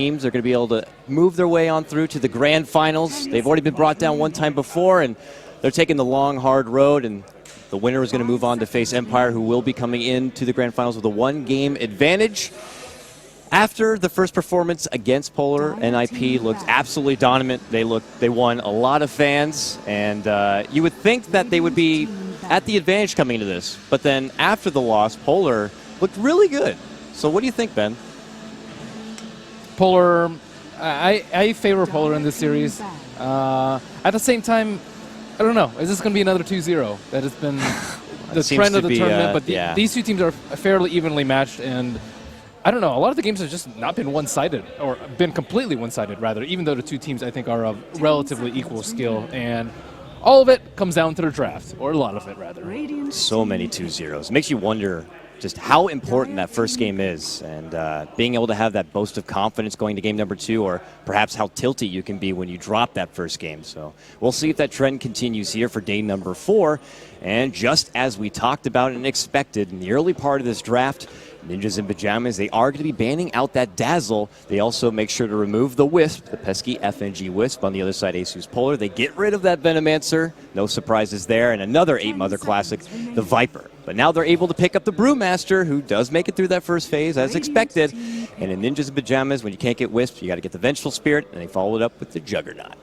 teams are going to be able to move their way on through to the grand finals. They've already been brought down one time before, and they're taking the long, hard road, and the winner is going to move on to face Empire, who will be coming into the grand finals with a one-game advantage. After the first performance against Polar, NIP looked absolutely dominant. They won a lot of fans, and you would think that they would be at the advantage coming into this. But then after the loss, Polar looked really good. So what do you think, Ben? Polar, I favor Polar in this series. At the same time, I don't know. Is this going to be another 2-0? That has been the trend of the tournament. But these two teams are fairly evenly matched, and I don't know. A lot of the games have just not been one-sided, or been completely one-sided, rather, even though the two teams, I think, are of relatively equal skill. And all of it comes down to the draft, or a lot of it, rather. So many 2-0s. It makes you wonder just how important that first game is, and being able to have that boast of confidence going to game number 2, or perhaps how tilty you can be when you drop that first game. So we'll see if that trend continues here for day number 4. And just as we talked about and expected in the early part of this draft, Ninjas in Pajamas, they are going to be banning out that Dazzle. They also make sure to remove the Wisp, the pesky FNG Wisp. On the other side, Asus.PLR. They get rid of that Venomancer. No surprises there. And another 8-Mother Classic, the Viper. But now they're able to pick up the Brewmaster, who does make it through that first phase, as expected. And in Ninjas in Pajamas, when you can't get Wisp, you got to get the Vengeful Spirit, and they follow it up with the Juggernaut.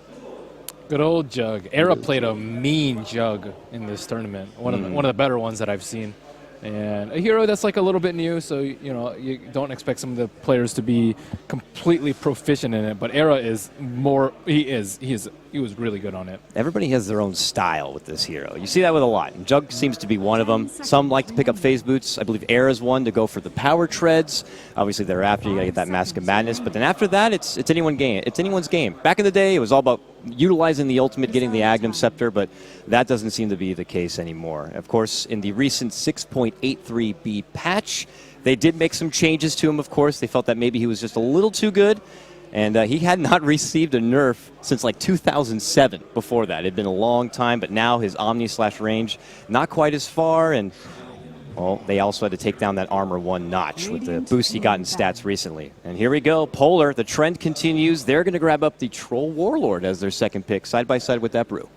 Good old Jug. Era played a mean Jug in this tournament. One of the better ones that I've seen. And a hero that's like a little bit new, so you don't expect some of the players to be completely proficient in it. But Era is more. He was really good on it. Everybody has their own style with this hero. You see that with a lot. And Jug seems to be one of them. Some like to pick up phase boots. I believe Era's one to go for the power treads. Obviously, thereafter you got to get that Mask of Madness. But then after that, it's anyone's game. It's anyone's game. Back in the day, it was all about utilizing the ultimate, getting the Agnum Scepter, but that doesn't seem to be the case anymore. Of course, in the recent 6.83b patch, they did make some changes to him, of course. They felt that maybe he was just a little too good, and he had not received a nerf since like 2007 before that. It had been a long time, but now his Omni/range, not quite as far, and well, they also had to take down that armor 1 notch with the boost he got in stats recently. And here we go, Polar, the trend continues. They're going to grab up the Troll Warlord as their second pick, side by side with that Brew.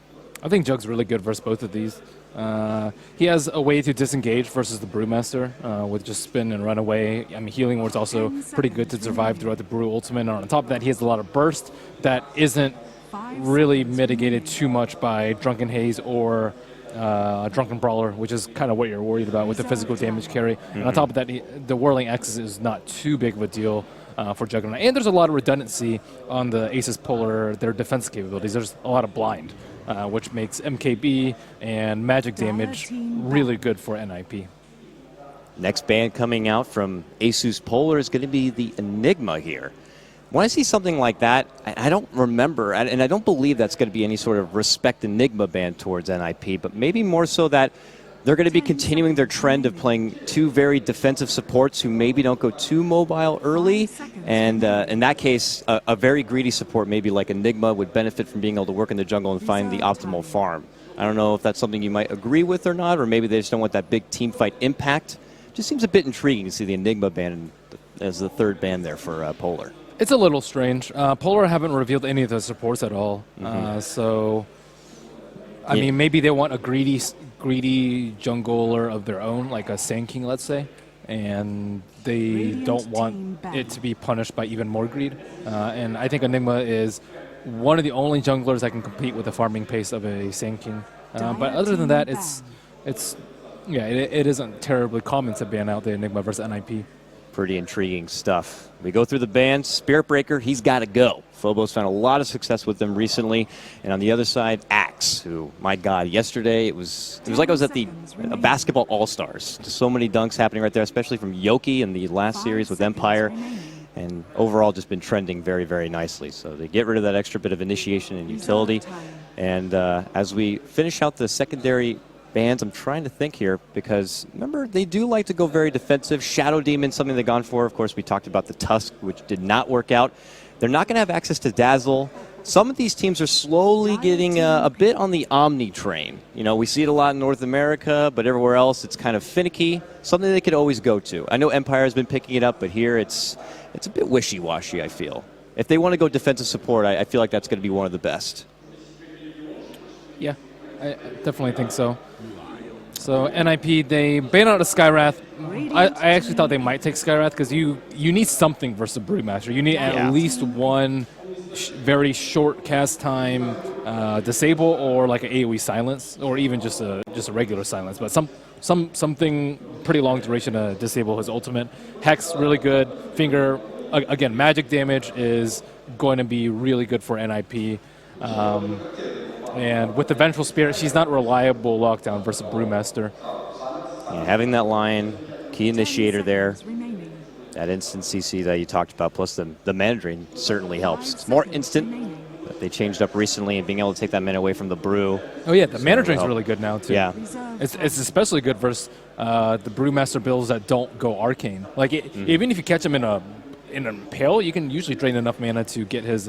I think Jug's really good versus both of these. He has a way to disengage versus the Brewmaster with just spin and run away. I mean, Healing Ward's also pretty good to survive throughout the Brew ultimate. And on top of that, he has a lot of burst that isn't really mitigated too much by Drunken Haze or Drunken Brawler, which is kind of what you're worried about with the physical damage carry. And on top of that, the Whirling Axis is not too big of a deal for Juggernaut. And there's a lot of redundancy on the Asus.PLR, their defense capabilities. There's a lot of blind, which makes MKB and magic damage really good for NIP. Next band coming out from Asus.PLR is going to be the Enigma here. When I see something like that, I don't remember, and I don't believe that's going to be any sort of respect Enigma ban towards NIP, but maybe more so that they're going to be continuing their trend of playing two very defensive supports who maybe don't go too mobile early, and in that case, a very greedy support, maybe like Enigma, would benefit from being able to work in the jungle and find the optimal farm. I don't know if that's something you might agree with or not, or maybe they just don't want that big team fight impact. Just seems a bit intriguing to see the Enigma ban as the third ban there for Polar. It's a little strange. Polar haven't revealed any of the supports at all. So, I mean, maybe they want a greedy jungler of their own, like a Sand King, let's say, and they don't want it to be punished by even more greed. And I think Enigma is one of the only junglers that can compete with the farming pace of a Sand King. But other than that, it isn't terribly common to ban out the Enigma versus NIP. Pretty intriguing stuff. We go through the bans. Spirit Breaker, he's got to go. Phobos found a lot of success with them recently. And on the other side, Axe, who, my God, yesterday it was like I was at the basketball All-Stars. Just so many dunks happening right there, especially from Yoki in the last series with Empire. And overall just been trending very, very nicely. So they get rid of that extra bit of initiation and utility. And as we finish out the secondary bans, I'm trying to think here, because remember, they do like to go very defensive. Shadow Demon, something they've gone for. Of course, we talked about the Tusk, which did not work out. They're not going to have access to Dazzle some of these teams are slowly getting a bit on the Omni train. You know, we see it a lot in North America, but everywhere else it's kind of finicky. Something they could always go to. I know Empire has been picking it up, but here it's a bit wishy-washy, I feel. If they want to go defensive support, I feel like that's going to be one of the best. Yeah, I definitely think so. So NIP, they ban out a Skywrath. I actually thought they might take Skywrath because you need something versus Brewmaster. You need at least one very short cast time disable or like an AoE silence, or even just a regular silence. But something pretty long duration to disable his ultimate. Hex really good. Finger again, magic damage is going to be really good for NIP. And with the Vengeful Spirit, she's not reliable lockdown versus Brewmaster. Yeah, having that line, key initiator there, that instant CC that you talked about, plus the mana drain certainly helps. It's more instant, but they changed up recently, and being able to take that mana away from the Brew. Oh yeah, the mana drain's really good now too. Yeah. It's especially good versus the Brewmaster builds that don't go Arcane. Like even if you catch him in a Pale, you can usually drain enough mana to get his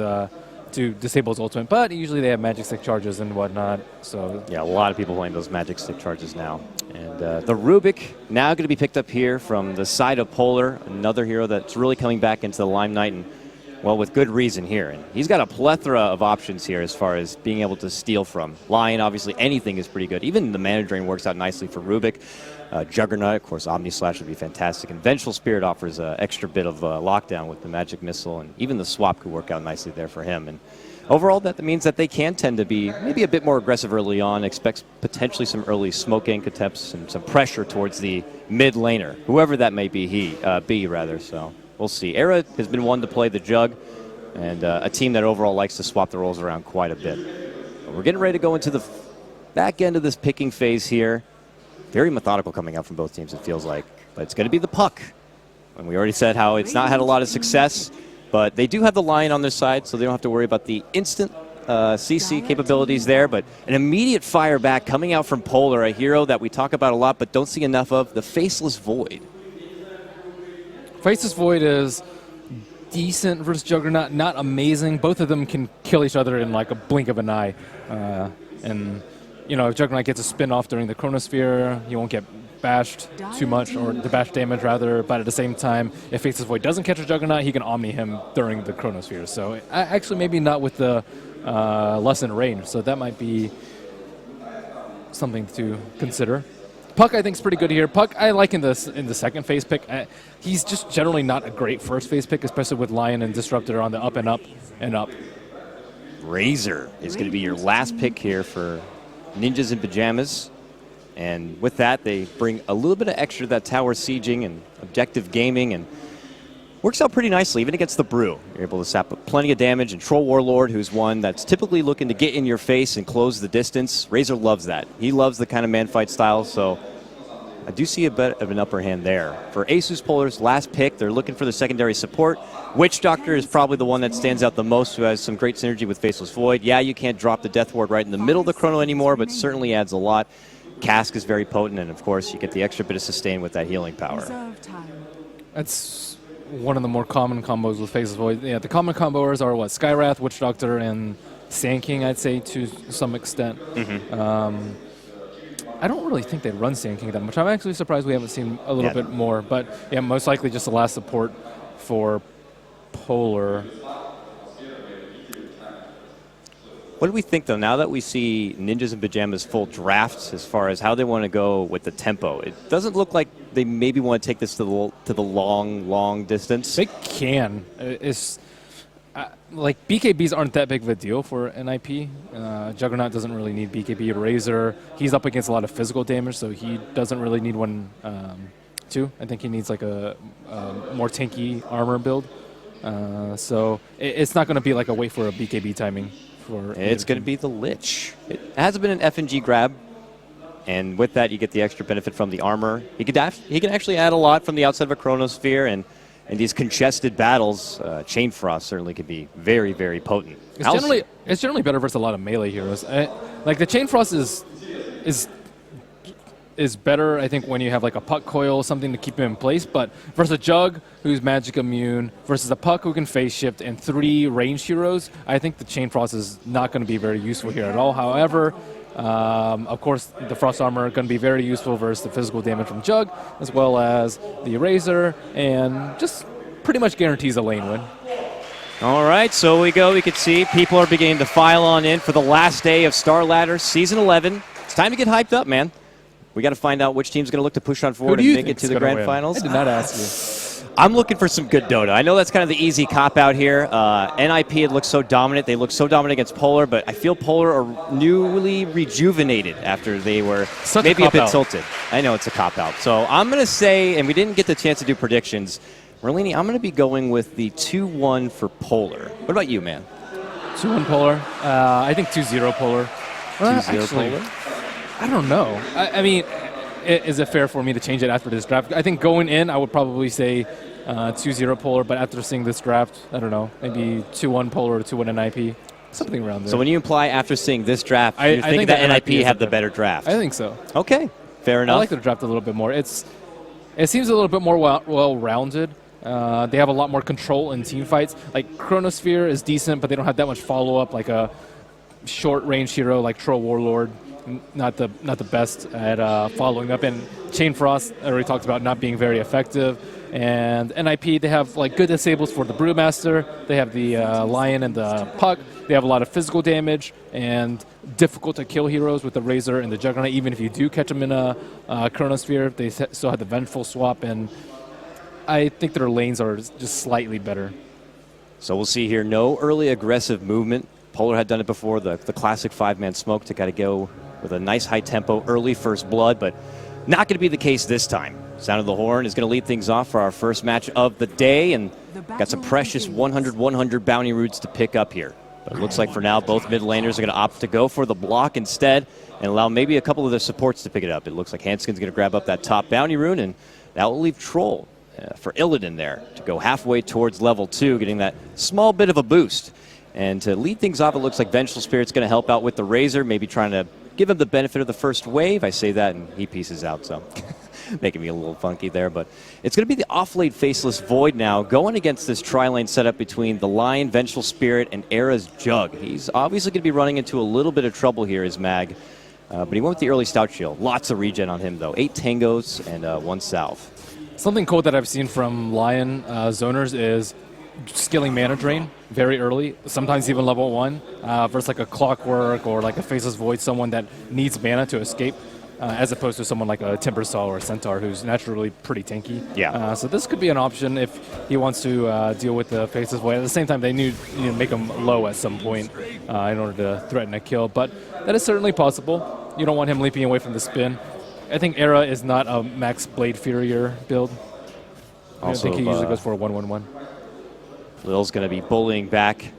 to disable his ultimate, but usually they have magic stick charges and whatnot. So yeah, a lot of people playing those magic stick charges now. And the Rubik now going to be picked up here from the side of Polar, another hero that's really coming back into the limelight, and well, with good reason here. And he's got a plethora of options here as far as being able to steal from. Lion, obviously, anything is pretty good. Even the mana drain works out nicely for Rubik. Juggernaut, of course, Omni Slash would be fantastic. And Vengeful Spirit offers an extra bit of lockdown with the Magic Missile, and even the swap could work out nicely there for him. And overall, that means that they can tend to be maybe a bit more aggressive early on, expects potentially some early smoke gank attempts and some pressure towards the mid laner, whoever that may be, So we'll see. Era has been one to play the Jug, and a team that overall likes to swap the roles around quite a bit. But we're getting ready to go into the back end of this picking phase here. Very methodical coming out from both teams, it feels like. But it's going to be the Puck. And we already said how it's not had a lot of success, but they do have the Lion on their side, so they don't have to worry about the instant CC capabilities there. But an immediate fire back coming out from Polar, a hero that we talk about a lot but don't see enough of, the Faceless Void. Faceless Void is decent versus Juggernaut, not amazing. Both of them can kill each other in like a blink of an eye. And you know, if Juggernaut gets a spin-off during the Chronosphere, he won't get bashed too much, or the bash damage rather, but at the same time, if Faceless Void doesn't catch a Juggernaut, he can Omni him during the Chronosphere. So actually maybe not with the lessened range, so that might be something to consider. Puck, I think, is pretty good here. Puck, I like in the second phase pick. He's just generally not a great first phase pick, especially with Lion and Disruptor on the up and up and up. Razor is going to be your last pick here for Ninjas in Pajamas. And with that, they bring a little bit of extra that tower sieging and objective gaming, and works out pretty nicely, even against the Brew. You're able to sap up plenty of damage, and Troll Warlord, who's one that's typically looking to get in your face and close the distance. Razor loves that. He loves the kind of man fight style, so I do see a bit of an upper hand there. For Asus Polar's last pick, they're looking for the secondary support. Witch Doctor is probably the one that stands out the most, who has some great synergy with Faceless Void. Yeah, you can't drop the Death Ward right in the middle of the Chrono anymore, but certainly adds a lot. Cask is very potent, and of course, you get the extra bit of sustain with that healing power. That's one of the more common combos with Faceless Void. Yeah, the common combos are what? Skywrath, Witch Doctor, and Sand King, I'd say, to some extent. I don't really think they run Sand King that much. I'm actually surprised we haven't seen a little bit more, but yeah, most likely just the last support for Polar. What do we think, though, now that we see Ninjas in Pajamas full drafts as far as how they want to go with the tempo? It doesn't look like they maybe want to take this to the long distance. They can. It's like BKBs aren't that big of a deal for NIP. Juggernaut doesn't really need BKB. Razor, he's up against a lot of physical damage, so he doesn't really need one too. I think he needs like a more tanky armor build. So it's not going to be like a wait for a BKB timing. It's going to be the Lich. It hasn't been an F&G grab, and with that you get the extra benefit from the armor. He can actually add a lot from the outside of a Chronosphere, and in these congested battles, Chain Frost certainly can be very, very potent. It's generally better versus a lot of melee heroes. Like the Chain Frost is is better, I think, when you have like a puck coil, something to keep him in place. But versus a Jug, who's magic immune, versus a puck who can phase shift, and 3 ranged heroes, I think the Chain Frost is not going to be very useful here at all. However, of course, the Frost Armor going to be very useful versus the physical damage from Jug, as well as the Razor, and just pretty much guarantees a lane win. All right, so we go. We can see people are beginning to file on in for the last day of Star Ladder Season 11. It's time to get hyped up, man. We got to find out which team's going to look to push on forward and make it to the grand finals. I did not ask you. I'm looking for some good Dota. I know that's kind of the easy cop-out here. NIP, it looks so dominant. They look so dominant against Polar, but I feel Polar are newly rejuvenated after they were maybe a bit tilted. I know it's a cop-out. So I'm going to say, and we didn't get the chance to do predictions, Merlini, I'm going to be going with the 2-1 for Polar. What about you, man? 2-1 Polar. I think 2-0 Polar. 2-0 Polar? I don't know. I mean, is it fair for me to change it after this draft? I think going in, I would probably say 2-0 Polar, but after seeing this draft, I don't know, maybe 2-1 Polar or 2-1 NIP, something around there. So when you imply after seeing this draft, you think that NIP have the better draft? I think so. Okay, fair enough. I like the draft a little bit more. It seems a little bit more well-rounded. They have a lot more control in team fights. Like, Chronosphere is decent, but they don't have that much follow-up, like a short-range hero like Troll Warlord. Not the best at following up. And Chain Frost, I already talked about not being very effective. And NIP, they have like good disables for the Brewmaster. They have the Lion and the Puck. They have a lot of physical damage and difficult to kill heroes with the Razor and the Juggernaut. Even if you do catch them in a Chronosphere, they still have the Vengeful swap. And I think their lanes are just slightly better. So we'll see here. No early aggressive movement. Polar had done it before, the classic 5-man smoke to kind of go with a nice high tempo, early first blood, but not going to be the case this time. Sound of the Horn is going to lead things off for our first match of the day, and got some precious 100-100 bounty roots to pick up here. But it looks like for now, both mid laners are going to opt to go for the block instead and allow maybe a couple of their supports to pick it up. It looks like Hanskin's going to grab up that top bounty rune, and that will leave Troll for Illidan there to go halfway towards level 2, getting that small bit of a boost. And to lead things off, it looks like Vengeful Spirit's going to help out with the Razor, maybe trying to give him the benefit of the first wave. I say that, and he pieces out, so making me a little funky there. But it's going to be the off-lane Faceless Void now, going against this tri-lane setup between the Lion, Vengeful Spirit, and Era's Jug. He's obviously going to be running into a little bit of trouble here as Mag, but he went with the early Stout Shield. Lots of regen on him, though. 8 Tangos and 1 Salve. Something cool that I've seen from Lion zoners is skilling mana drain very early, sometimes even level 1, versus like a Clockwork or like a Faceless Void, someone that needs mana to escape, as opposed to someone like a Timbersaw or a Centaur who's naturally pretty tanky. Yeah. So this could be an option if he wants to deal with the Faceless Void. At the same time, they need to make him low at some point in order to threaten a kill, but that is certainly possible. You don't want him leaping away from the spin. I think Era is not a max Blade Furier build. Also, I think he usually goes for a 1-1-1. Lil's going to be bullying back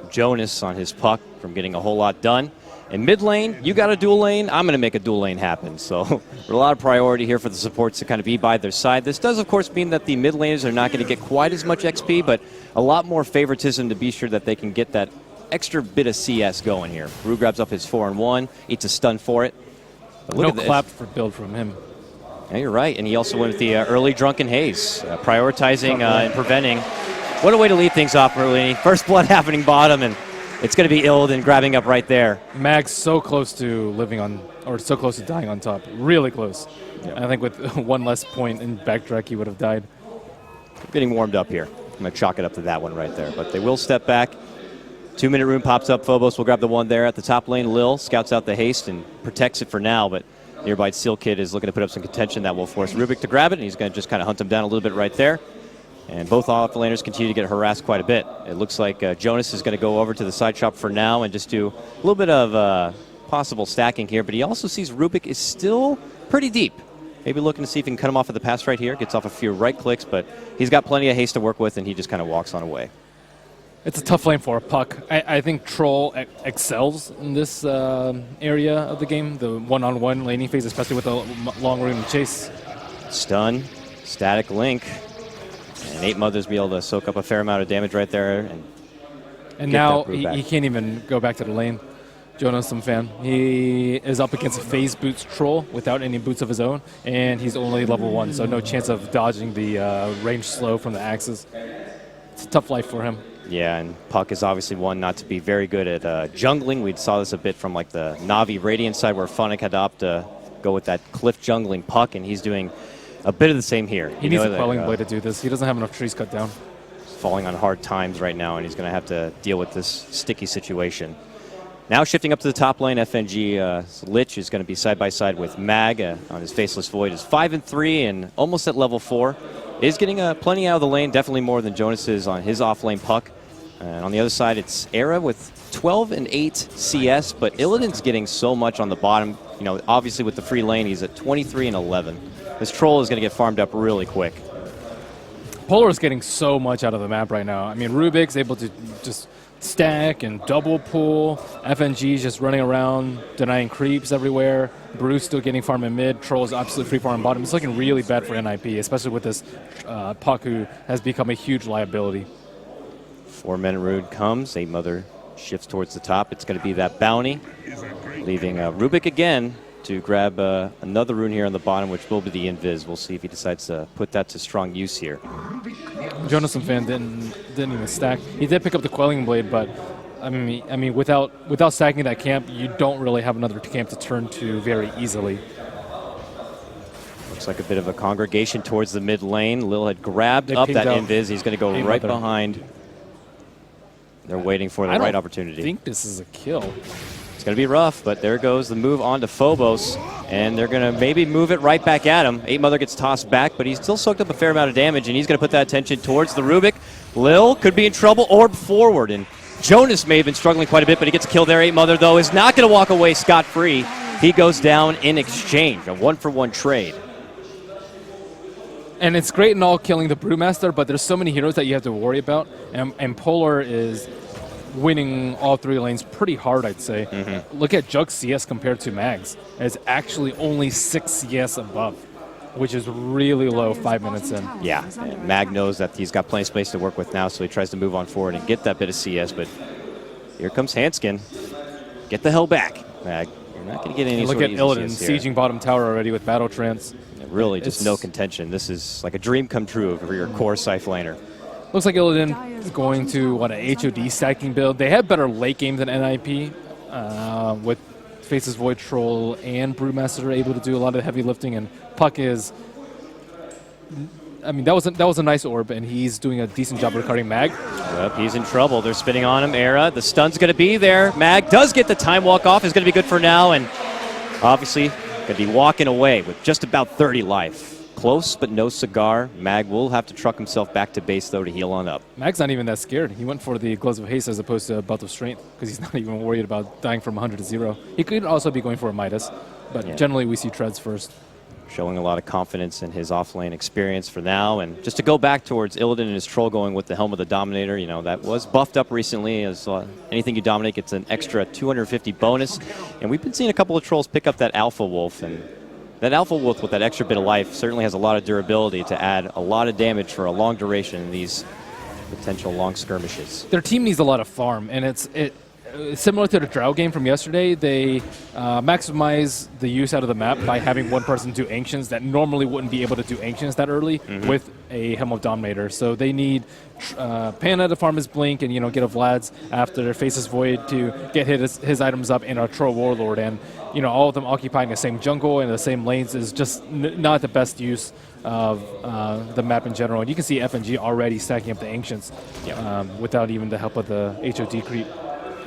Jonas on his puck from getting a whole lot done. In mid lane, you got a dual lane, I'm going to make a dual lane happen. So a lot of priority here for the supports to kind of be by their side. This does, of course, mean that the mid laners are not going to get quite as much XP, but a lot more favoritism to be sure that they can get that extra bit of CS going here. Rue grabs up his 4-1, eats a stun for it. But look no at clap for build from him. Yeah, you're right. And he also went with the early Drunken Haze, prioritizing and preventing. What a way to lead things off, Merlini. First blood happening bottom, and it's going to be Illidan grabbing up right there. Mag's so close to living on, or so close to dying on top. Really close. Yep. I think with one less point in backtrack, he would have died. Getting warmed up here. I'm going to chalk it up to that one right there. But they will step back. 2-minute rune pops up. Phobos will grab the one there at the top lane. Lil scouts out the haste and protects it for now, but nearby Seal Kid is looking to put up some contention that will force Rubik to grab it, and he's going to just kind of hunt him down a little bit right there. And both off-laners continue to get harassed quite a bit. It looks like Jonas is going to go over to the side shop for now and just do a little bit of possible stacking here, but he also sees Rubik is still pretty deep. Maybe looking to see if he can cut him off at the pass right here. Gets off a few right clicks, but he's got plenty of haste to work with, and he just kind of walks on away. It's a tough lane for a Puck. I think Troll excels in this area of the game, the one-on-one laning phase, especially with the long rune chase. Stun, static link, and 8 Mothers be able to soak up a fair amount of damage right there. And now he can't even go back to the lane. Jonas, some fan. He is up against a phase boots troll without any boots of his own, and he's only level 1, so no chance of dodging the range slow from the axes. It's a tough life for him. Yeah, and Puck is obviously one not to be very good at jungling. We saw this a bit from like the Na'Vi Radiant side where Funnick had to opt to go with that cliff jungling Puck, and he's doing a bit of the same here. He needs a quelling blade to do this. He doesn't have enough trees cut down. Falling on hard times right now, and he's going to have to deal with this sticky situation. Now shifting up to the top lane, FNG Lich is going to be side by side with Mag on his Faceless Void. Is 5-3 and almost at level 4. Is getting plenty out of the lane, definitely more than Jonas is on his off-lane Puck. And on the other side, it's Era with 12-8 CS, but Illidan's getting so much on the bottom. You know, obviously with the free lane, he's at 23-11. This troll is going to get farmed up really quick. Polar is getting so much out of the map right now. I mean, Rubik's able to just stack and double pull. FNG's just running around, denying creeps everywhere. Bruce still getting farm in mid. Troll's absolutely free farm bottom. It's looking really bad for NIP, especially with this Puck, who has become a huge liability. 4-minute rune comes. 8-Mother shifts towards the top. It's going to be that bounty, leaving Rubik again to grab another rune here on the bottom, which will be the Invis. We'll see if he decides to put that to strong use here. Jonas and Fan didn't even stack. He did pick up the Quelling Blade, but I mean, without stacking that camp, you don't really have another camp to turn to very easily. Looks like a bit of a congregation towards the mid lane. Lil had grabbed up that Invis. He's going to go right behind. They're waiting for the right opportunity. I think this is a kill. It's going to be rough, but there goes the move on to Phobos, and they're going to maybe move it right back at him. 8-Mother gets tossed back, but he's still soaked up a fair amount of damage, and he's going to put that attention towards the Rubik. Lil could be in trouble. Orb forward, and Jonas may have been struggling quite a bit, but he gets a kill there. 8-Mother, though, is not going to walk away scot-free. He goes down in exchange, a 1-for-1 trade. And it's great in all killing the Brewmaster, but there's so many heroes that you have to worry about, and Polar is winning all 3 lanes pretty hard, I'd say. Look at Jug's CS compared to Mag's. It's actually only 6 CS above, which is really low 5 minutes in. Yeah, and Mag knows that he's got plenty of space to work with now, so he tries to move on forward and get that bit of CS, but here comes Hanskin. Get the hell back, Mag. You're not going to get any Look sort at of Illidan CS here. sieging bottom tower already with Battle Trance. Really, just no contention. This is like a dream come true for your core Scythe laner. Looks like Illidan is going to, an HOD stacking build. They have better late game than NIP, with Faces Void Troll and Brewmaster are able to do a lot of heavy lifting, and Puck is... I mean, that was a nice orb, and he's doing a decent job recovering Mag. Yep, he's in trouble. They're spinning on him. Era, the stun's going to be there. Mag does get the time walk off. Is going to be good for now, and obviously going to be walking away with just about 30 life. Close, but no cigar. Mag will have to truck himself back to base, though, to heal on up. Mag's not even that scared. He went for the Gloves of Haste as opposed to a Belt of Strength, because he's not even worried about dying from 100 to 0. He could also be going for a Midas, but generally we see Treads first. Showing a lot of confidence in his off-lane experience for now. And just to go back towards Illidan and his troll going with the Helm of the Dominator, you know, that was buffed up recently. As anything you dominate gets an extra 250 bonus. And we've been seeing a couple of trolls pick up that Alpha Wolf, and that Alpha Wolf with that extra bit of life certainly has a lot of durability to add a lot of damage for a long duration in these potential long skirmishes. Their team needs a lot of farm, and it's similar to the Drow game from yesterday. They maximize the use out of the map by having one person do Ancients that normally wouldn't be able to do Ancients that early with a Helm of Dominator. So they need Pana to farm his Blink and, you know, get a Vlad's after Faces Void to get his items up in a Troll Warlord. And, you know, all of them occupying the same jungle and the same lanes is just not the best use of the map in general. And you can see FNG already stacking up the Ancients without even the help of the HOD creep.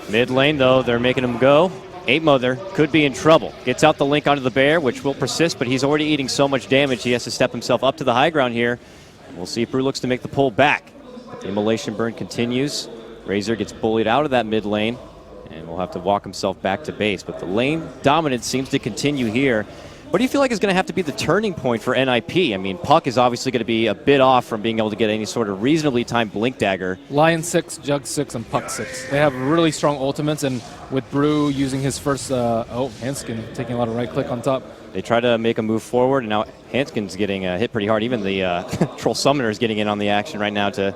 Mid lane, though, they're making him go. 8-Mother could be in trouble. Gets out the link onto the bear, which will persist, but he's already eating so much damage, he has to step himself up to the high ground here. We'll see if Brew looks to make the pull back. The Immolation Burn continues. Razor gets bullied out of that mid lane, and will have to walk himself back to base. But the lane dominance seems to continue here. What do you feel like is going to have to be the turning point for NIP? I mean, Puck is obviously going to be a bit off from being able to get any sort of reasonably timed Blink Dagger. Lion 6, Jug 6, and Puck 6. They have really strong ultimates, and with Brew using his first... Hanskin taking a lot of right-click on top. They try to make a move forward, and now Hanskin's getting hit pretty hard. Even the Troll Summoner is getting in on the action right now to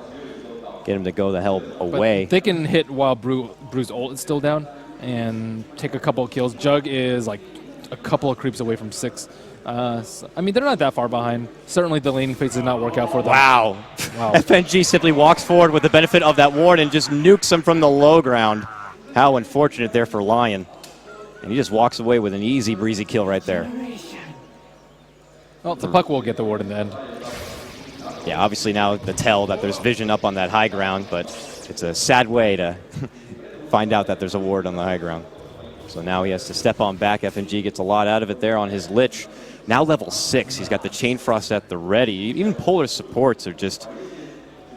get him to go the hell away. But they can hit while Brew's ult is still down. and take a couple of kills. Jug is like a couple of creeps away from 6. So, I mean, they're not that far behind. Certainly the laning phase did not work out for them. Wow. Wow. FNG simply walks forward with the benefit of that ward and just nukes him from the low ground. How unfortunate there for Lion. And he just walks away with an easy, breezy kill right there. Well, the puck will get the ward in the end. Yeah, obviously now the tell that there's vision up on that high ground, but it's a sad way to find out that there's a ward on the high ground. So now he has to step on back. FNG gets a lot out of it there on his Lich. Now level 6. He's got the Chain Frost at the ready. Even Polar supports are just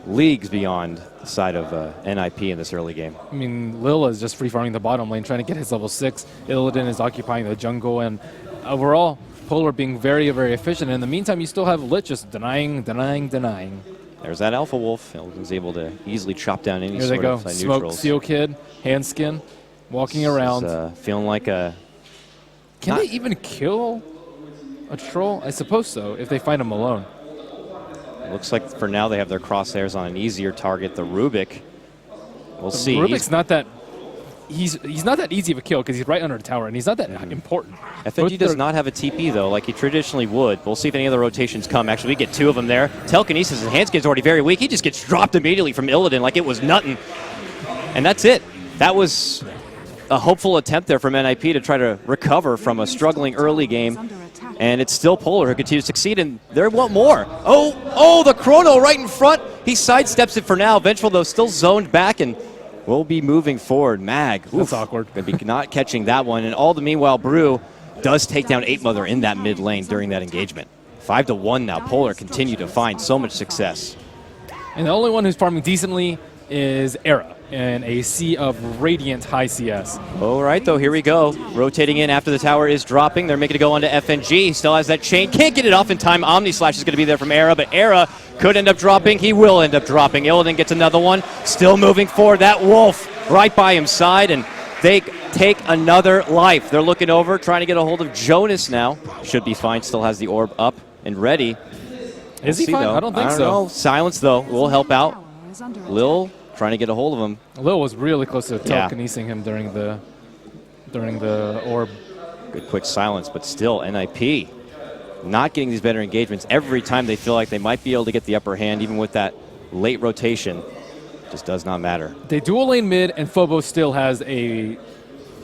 leagues beyond the side of NIP in this early game. I mean, Lil is just free farming the bottom lane, trying to get his level 6. Illidan is occupying the jungle, and overall, Polar being very, very efficient. In the meantime, you still have Lich just denying. There's that Alpha Wolf. Illidan's able to easily chop down any Here they sort go. of Smoke, neutrals. Seal Kid, Handskin, walking around. Feeling like a... Can they even kill a troll? I suppose so, if they find him alone. Looks like for now they have their crosshairs on an easier target, the Rubik. We'll see. Rubik's not that... He's not that easy of a kill because he's right under the tower, and he's not that important. FNG does not have a TP, though, like he traditionally would. We'll see if any other rotations come. Actually, we get 2 of them there. Telekinesis, his Handskin's already very weak. He just gets dropped immediately from Illidan like it was nothing. And that's it. That was a hopeful attempt there from NIP to try to recover from a struggling early game. And it's still Polar who continues to succeed, and they want more. Oh, the Chrono right in front. He sidesteps it for now. Vengeful, though, still zoned back, and we'll be moving forward. Mag. That's awkward. Going to be not catching that one. And all the meanwhile, Brew does take down 8-Mother in that mid lane during that engagement. 5-1 now. Polar continue to find so much success. And the only one who's farming decently is Era in a sea of radiant high CS. All right, though, here we go. Rotating in after the tower is dropping. They're making it go onto FNG. He still has that chain. Can't get it off in time. Omni Slash is going to be there from Era, but Era could end up dropping. He will end up dropping. Illidan gets another one. Still moving forward. That Wolf right by his side, and they take another life. They're looking over, trying to get a hold of Jonas now. Should be fine. Still has the orb up and ready. Is he fine? Though. I don't think I don't so. know. Silence, though, will help out. Lil trying to get a hold of him. Lil was really close to telekinesing him during the orb. Good quick silence, but still NIP not getting these better engagements. Every time they feel like they might be able to get the upper hand, even with that late rotation, just does not matter. They dual lane mid, and Phobos still has a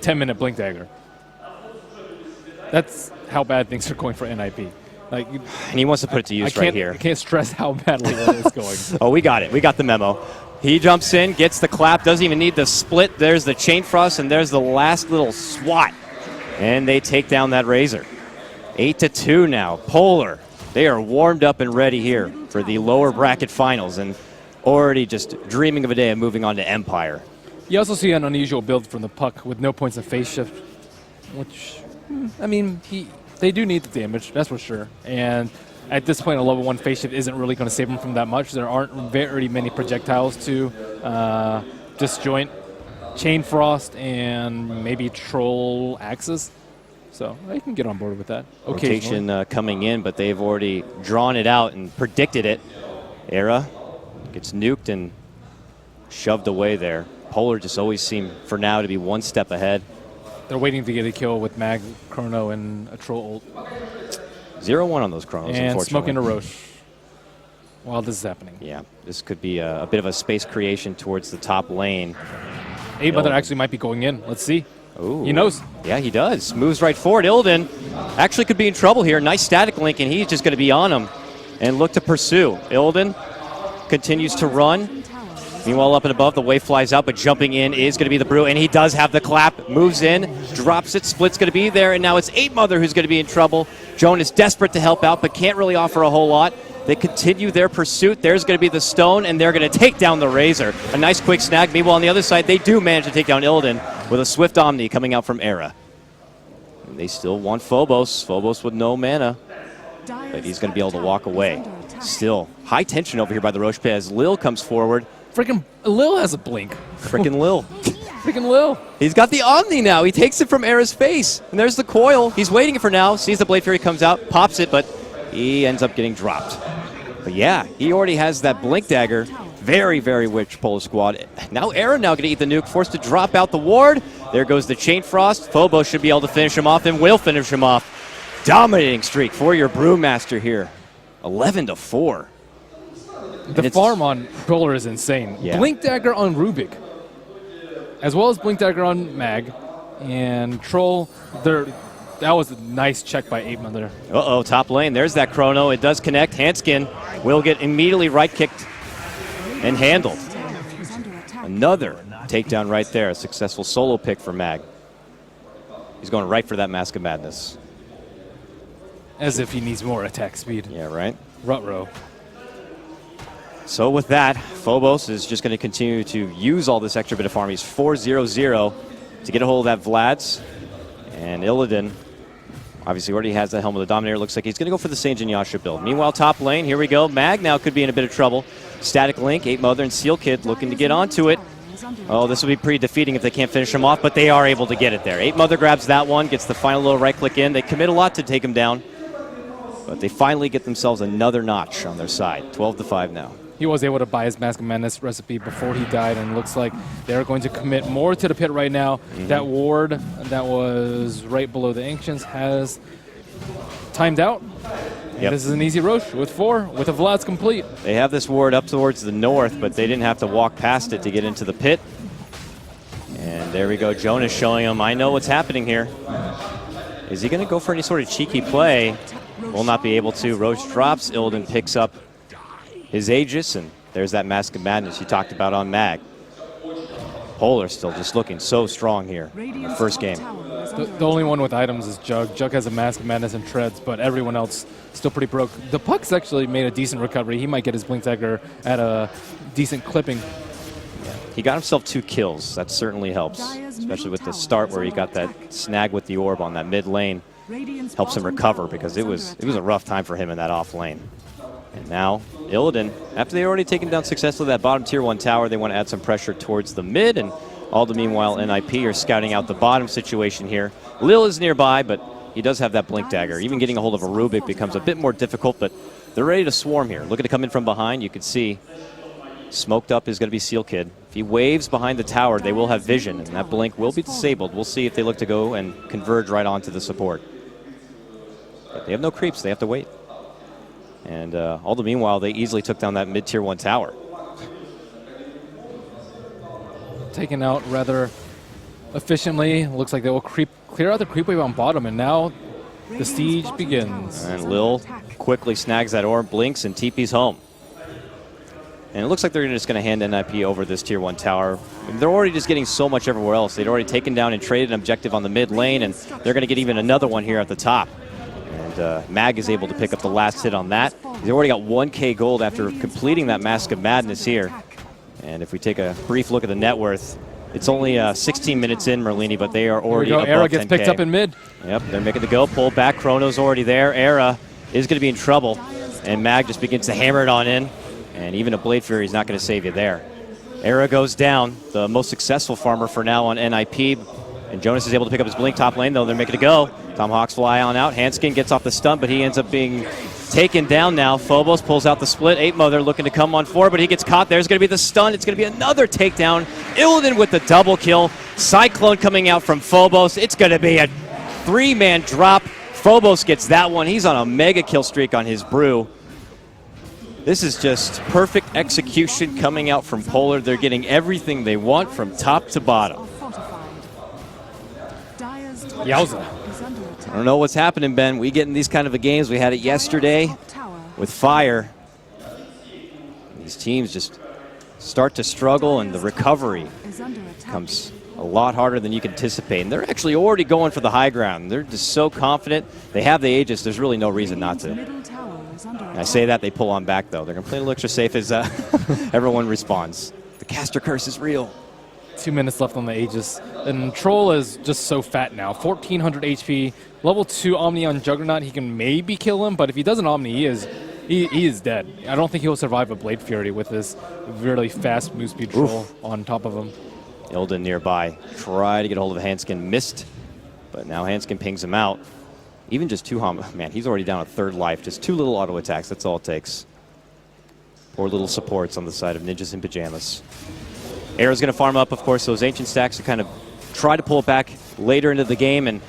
10-minute blink dagger. That's how bad things are going for NIP. Like, and he wants to put it to use right here. I can't stress how badly that is going. Oh, we got it. We got the memo. He jumps in, gets the clap, doesn't even need the split. There's the Chain Frost, and there's the last little swat. And they take down that Razor. 8-2 now. Polar, they are warmed up and ready here for the lower bracket finals, and already just dreaming of a day of moving on to Empire. You also see an unusual build from the puck with no points of phase shift, which, I mean, they do need the damage, that's for sure. And at this point, a level 1 phase shift isn't really going to save him from that much. There aren't very many projectiles to disjoint Chain Frost and maybe Troll Axes. So I can get on board with that. Rotation coming in, but they've already drawn it out and predicted it. Era gets nuked and shoved away there. Polar just always seem, for now, to be one step ahead. They're waiting to get a kill with Mag, Chrono, and a Troll ult. 0-1 on those Chronos, and unfortunately. smoking a Roche while this is happening. Yeah, this could be a bit of a space creation towards the top lane. 8-Mother actually might be going in. Let's see. Ooh. He knows. Yeah, he does. Moves right forward. Illidan actually could be in trouble here. Nice static link, and he's just going to be on him and look to pursue. Illidan continues to run. Meanwhile, up and above, the wave flies out, but jumping in is going to be the Brew, and he does have the clap. Moves in, drops it, Split's going to be there, and now it's 8-Mother who's going to be in trouble. Jonas desperate to help out, but can't really offer a whole lot. They continue their pursuit. There's going to be the stone, and they're going to take down the Razor. A nice quick snag. Meanwhile, on the other side, they do manage to take down Illidan with a swift Omni coming out from Era. And they still want Phobos. Phobos with no mana, but he's going to be able to walk away. Still, high tension over here by the Roche pit as Lil comes forward. Freaking Lil has a blink. Freaking Lil. Freaking Lil. He's got the Omni now. He takes it from Era's face. And there's the coil. He's waiting for now. Sees the Blade Fury comes out, pops it, but he ends up getting dropped. But yeah, he already has that Blink Dagger. Very, very rich Polar squad. Now Era going to eat the nuke, forced to drop out the ward. There goes the Chain Frost. Phobos should be able to finish him off and will finish him off. Dominating streak for your Brewmaster here. 11-4. The farm on Polar is insane. Yeah. Blink Dagger on Rubik, as well as Blink Dagger on Mag. And Troll, that was a nice check by 8 there. Uh-oh, top lane. There's that chrono. It does connect. Hanskin will get immediately right-kicked and handled. Another takedown right there. A successful solo pick for Mag. He's going right for that Mask of Madness. As if he needs more attack speed. Yeah, right? Ruh-roh. So with that, Phobos is just going to continue to use all this extra bit of farm. He's 4-0-0 to get a hold of that Vlad's. And Illidan obviously already has the Helm of the Dominator. Looks like he's going to go for the Sage and Yasha build. Meanwhile, top lane, here we go. Mag now could be in a bit of trouble. Static Link, 8 Mother, and Seal Kid looking to get onto it. Oh, this will be pretty defeating if they can't finish him off, but they are able to get it there. 8 Mother grabs that one, gets the final little right-click in. They commit a lot to take him down, but they finally get themselves another notch on their side. 12-5 now. He was able to buy his Mask of Madness recipe before he died, and looks like they're going to commit more to the pit right now. That ward that was right below the Ancients has timed out. Yep. This is an easy Roche with 4, with a Vlad's complete. They have this ward up towards the north, but they didn't have to walk past it to get into the pit. And there we go, Jonas showing him, I know what's happening here. Is he going to go for any sort of cheeky play? Will not be able to. Roche drops, Illidan picks up his Aegis, and there's that Mask of Madness you talked about on Mag. Polar still just looking so strong here in the first game. The only one with items is Jug. Jug has a Mask of Madness and treads, but everyone else still pretty broke. The Puck's actually made a decent recovery. He might get his Blink Dagger at a decent clipping. He got himself 2 kills. That certainly helps, especially with the start where he got that snag with the orb on that mid lane. Helps him recover because it was a rough time for him in that off lane. And now, Illidan, after they've already taken down successfully that bottom tier 1 tower, they want to add some pressure towards the mid, and all the meanwhile, NIP are scouting out the bottom situation here. Lil is nearby, but he does have that Blink Dagger. Even getting a hold of a Rubik becomes a bit more difficult, but they're ready to swarm here. Looking to come in from behind, you can see smoked up is going to be Seal Kid. If he waves behind the tower, they will have vision, and that Blink will be disabled. We'll see if they look to go and converge right onto the support. But they have no creeps, they have to wait. And all the meanwhile, they easily took down that mid-tier 1 tower. Taken out rather efficiently. Looks like they will clear out the creep wave on bottom, and now the siege begins. And Lil quickly snags that orb, blinks, and TP's home. And it looks like they're just going to hand NIP over this tier 1 tower. They're already just getting so much everywhere else. They'd already taken down and traded an objective on the mid lane, and they're going to get even another one here at the top. And Mag is able to pick up the last hit on that. He's already got 1K gold after completing that Mask of Madness here. And if we take a brief look at the net worth, it's only 16 minutes in, Merlini, but they are already above 10K. Era gets picked up in mid. Yep, they're making the go. Pull back. Chrono's already there. Era is going to be in trouble. And Mag just begins to hammer it on in. And even a Blade Fury is not going to save you there. Era goes down, the most successful farmer for now on NIP. And Jonas is able to pick up his Blink top lane, though. They're making it go. Tomahawks fly on out. Hanskin gets off the stun, but he ends up being taken down now. Phobos pulls out the split. 8 Mother looking to come on 4, but he gets caught. There's going to be the stun. It's going to be another takedown. Illidan with the double kill. Cyclone coming out from Phobos. It's going to be a 3-man drop. Phobos gets that one. He's on a mega kill streak on his brew. This is just perfect execution coming out from Polar. They're getting everything they want from top to bottom. Yowza. I don't know what's happening, Ben. We get in these kind of games. We had it yesterday with Fire. These teams just start to struggle, and the recovery becomes a lot harder than you can anticipate. And they're actually already going for the high ground. They're just so confident. They have the Aegis. There's really no reason not to. And I say that, they pull on back, though. They're going to play a little extra safe as everyone responds. The caster curse is real. 2 minutes left on the Aegis. And Troll is just so fat now. 1,400 HP. Level 2 Omni on Juggernaut. He can maybe kill him, but if he doesn't Omni, he is dead. I don't think he'll survive a Blade Fury with this really fast move speed Troll on top of him. Illidan nearby. Try to get a hold of Hanskin. Missed. But now Hanskin pings him out. Even just 2 man, he's already down a 3rd life. Just 2 little auto attacks. That's all it takes. Poor little supports on the side of Ninjas in Pajamas. Era's going to farm up, of course. Those Ancient stacks to kind of try to pull it back later into the game, and